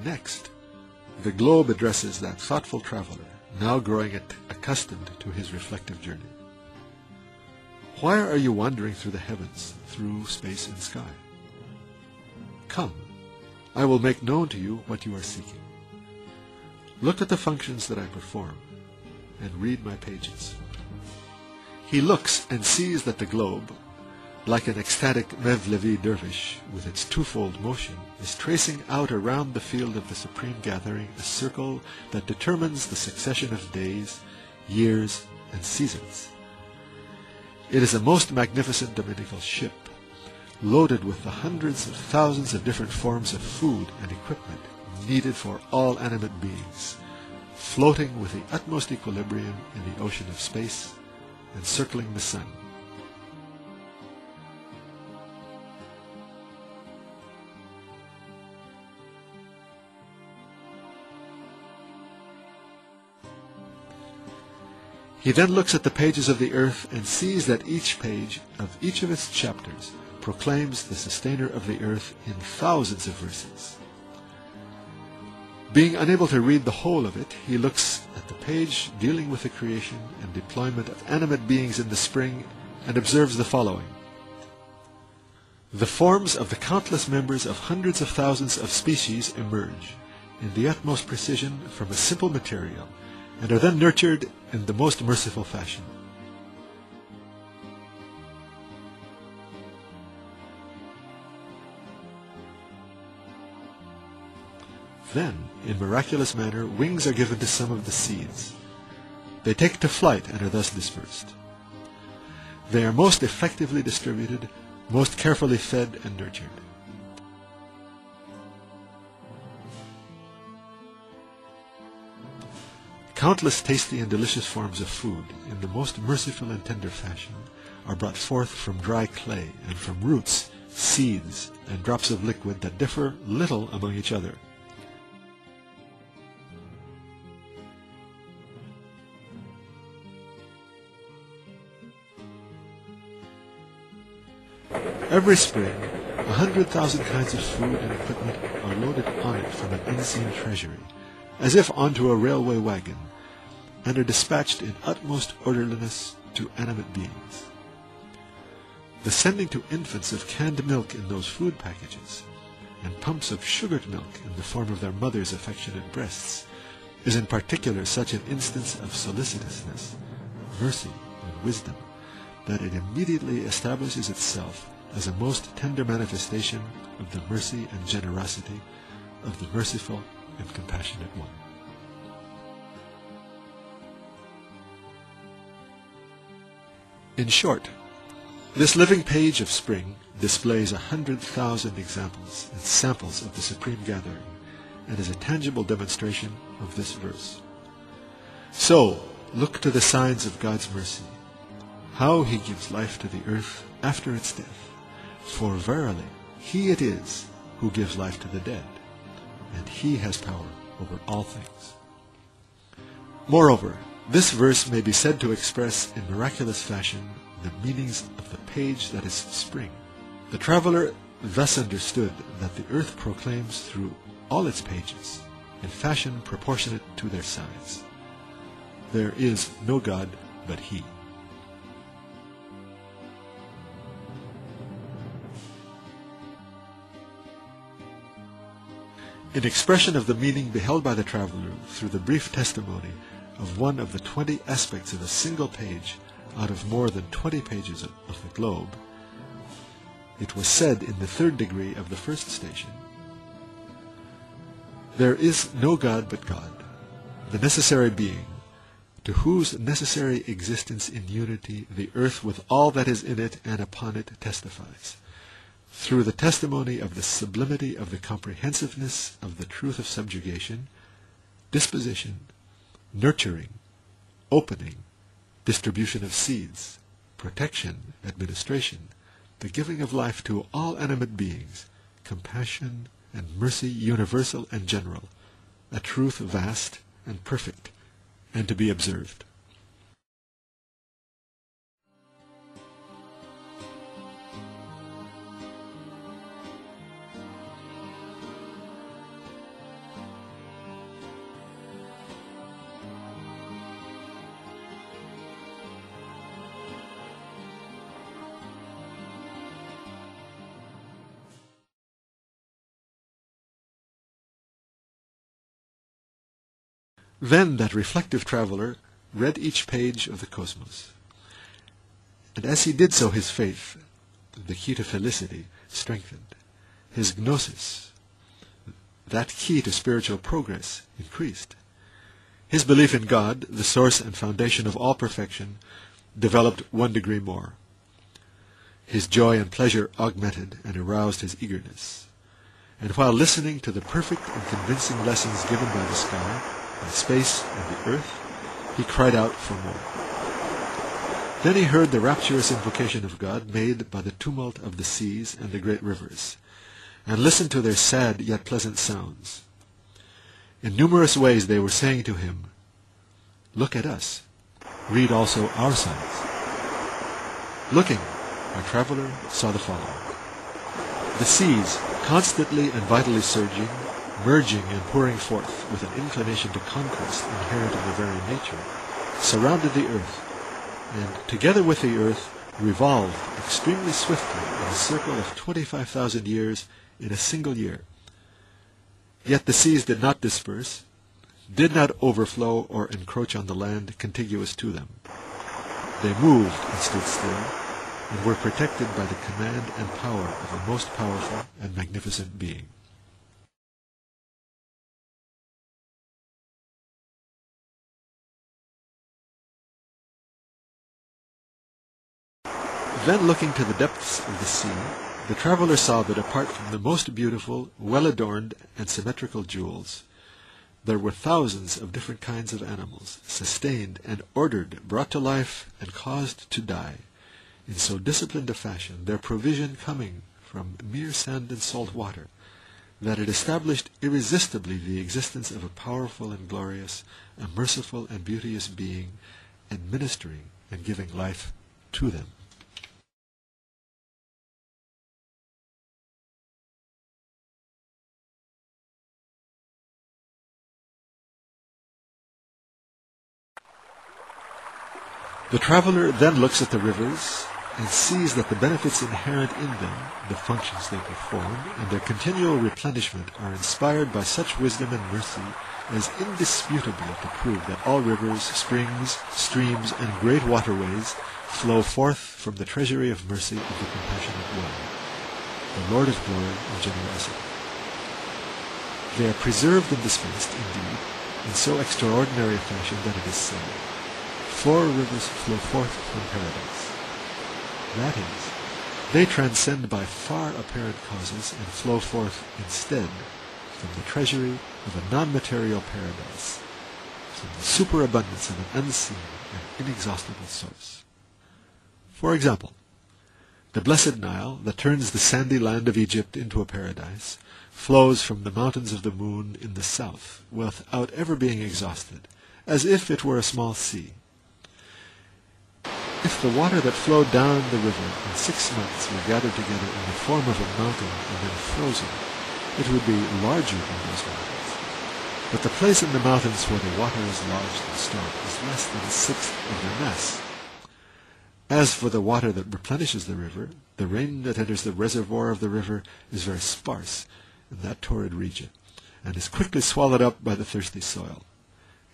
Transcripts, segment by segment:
Next, the globe addresses that thoughtful traveler, now growing accustomed to his reflective journey. Why are you wandering through the heavens, through space and sky? Come, I will make known to you what you are seeking. Look at the functions that I perform, and read my pages. He looks and sees that the globe, like an ecstatic Mevlevi dervish with its twofold motion, is tracing out around the field of the supreme gathering a circle that determines the succession of days, years, and seasons. It is a most magnificent dominical ship, loaded with the hundreds of thousands of different forms of food and equipment needed for all animate beings, floating with the utmost equilibrium in the ocean of space and circling the sun. He then looks at the pages of the earth and sees that each page of each of its chapters proclaims the sustainer of the earth in thousands of verses. Being unable to read the whole of it, he looks at the page dealing with the creation and deployment of animate beings in the spring and observes the following. The forms of the countless members of hundreds of thousands of species emerge in the utmost precision from a simple material and are then nurtured in the most merciful fashion. Then, in miraculous manner, wings are given to some of the seeds. They take to flight and are thus dispersed. They are most effectively distributed, most carefully fed and nurtured. Countless tasty and delicious forms of food, in the most merciful and tender fashion, are brought forth from dry clay and from roots, seeds, and drops of liquid that differ little among each other. Every spring, 100,000 kinds of food and equipment are loaded on it from an unseen treasury, as if onto a railway wagon, and are dispatched in utmost orderliness to animate beings. The sending to infants of canned milk in those food packages, and pumps of sugared milk in the form of their mothers' affectionate breasts, is in particular such an instance of solicitousness, mercy, and wisdom, that it immediately establishes itself as a most tender manifestation of the mercy and generosity of the merciful and compassionate one. In short, this living page of spring displays 100,000 examples and samples of the supreme gathering, and is a tangible demonstration of this verse. So, look to the signs of God's mercy, how he gives life to the earth after its death. For verily, he it is who gives life to the dead, and he has power over all things. Moreover, this verse may be said to express in miraculous fashion the meanings of the page that is spring. The traveler thus understood that the earth proclaims through all its pages, in fashion proportionate to their size, there is no God but he. In expression of the meaning beheld by the traveler through the brief testimony of one of the 20 aspects of a single page out of more than 20 pages of the globe, it was said in the third degree of the first station, there is no God but God, the necessary being, to whose necessary existence in unity the earth with all that is in it and upon it testifies, through the testimony of the sublimity of the comprehensiveness of the truth of subjugation, disposition, nurturing, opening, distribution of seeds, protection, administration, the giving of life to all animate beings, compassion and mercy universal and general, a truth vast and perfect, and to be observed. Then that reflective traveler read each page of the cosmos. And as he did so, his faith, the key to felicity, strengthened. His gnosis, that key to spiritual progress, increased. His belief in God, the source and foundation of all perfection, developed 1 degree more. His joy and pleasure augmented and aroused his eagerness. And while listening to the perfect and convincing lessons given by the sky, by space, and the earth, he cried out for more. Then he heard the rapturous invocation of God made by the tumult of the seas and the great rivers, and listened to their sad yet pleasant sounds. In numerous ways they were saying to him, "Look at us. Read also our signs." Looking, our traveler saw the following. The seas, constantly and vitally surging, merging and pouring forth with an inclination to conquest inherent in their very nature, surrounded the earth, and together with the earth revolved extremely swiftly in a circle of 25,000 years in a single year. Yet the seas did not disperse, did not overflow or encroach on the land contiguous to them. They moved and stood still, and were protected by the command and power of a most powerful and magnificent being. Then looking to the depths of the sea, the traveler saw that apart from the most beautiful, well-adorned, and symmetrical jewels, there were thousands of different kinds of animals, sustained and ordered, brought to life, and caused to die, in so disciplined a fashion, their provision coming from mere sand and salt water, that it established irresistibly the existence of a powerful and glorious, a merciful and beauteous being, administering and giving life to them. The traveler then looks at the rivers and sees that the benefits inherent in them, the functions they perform, and their continual replenishment are inspired by such wisdom and mercy as indisputably to prove that all rivers, springs, streams, and great waterways flow forth from the treasury of mercy of the compassionate One, the Lord of glory and generosity. They are preserved and dispensed, indeed, in so extraordinary a fashion that it is said, 4 rivers flow forth from paradise. That is, they transcend by far apparent causes and flow forth instead from the treasury of a non-material paradise, from the superabundance of an unseen and inexhaustible source. For example, the blessed Nile, that turns the sandy land of Egypt into a paradise, flows from the mountains of the moon in the south, without ever being exhausted, as if it were a small sea. If the water that flowed down the river in 6 months were gathered together in the form of a mountain and then frozen, it would be larger than those mountains. But the place in the mountains where the water is lodged and stored is less than 1/6 of their mass. As for the water that replenishes the river, the rain that enters the reservoir of the river is very sparse in that torrid region, and is quickly swallowed up by the thirsty soil.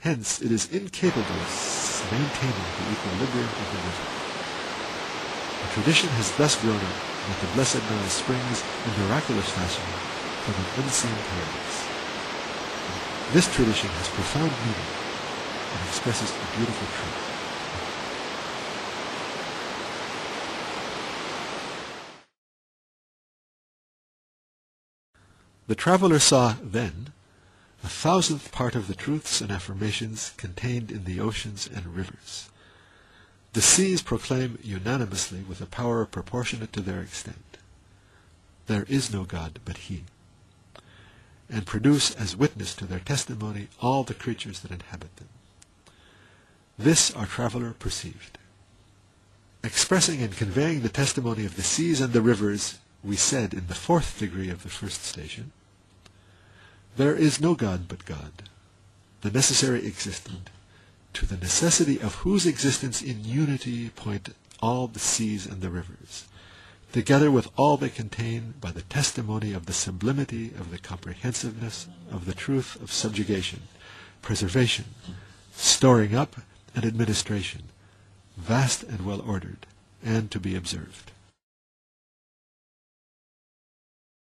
Hence, it is incapable of maintaining the equilibrium of the river. A tradition has thus grown up that the blessed Nile springs in miraculous fashion from an unseen paradise. This tradition has profound meaning and expresses a beautiful truth. The traveler saw, then, 1,000th part of the truths and affirmations contained in the oceans and rivers. The seas proclaim unanimously with a power proportionate to their extent, "There is no God but He," and produce as witness to their testimony all the creatures that inhabit them. This our traveler perceived. Expressing and conveying the testimony of the seas and the rivers, we said in the 4th degree of the first station, "There is no God but God, the necessary existent, to the necessity of whose existence in unity point all the seas and the rivers, together with all they contain by the testimony of the sublimity of the comprehensiveness of the truth of subjugation, preservation, storing up, and administration, vast and well ordered, and to be observed.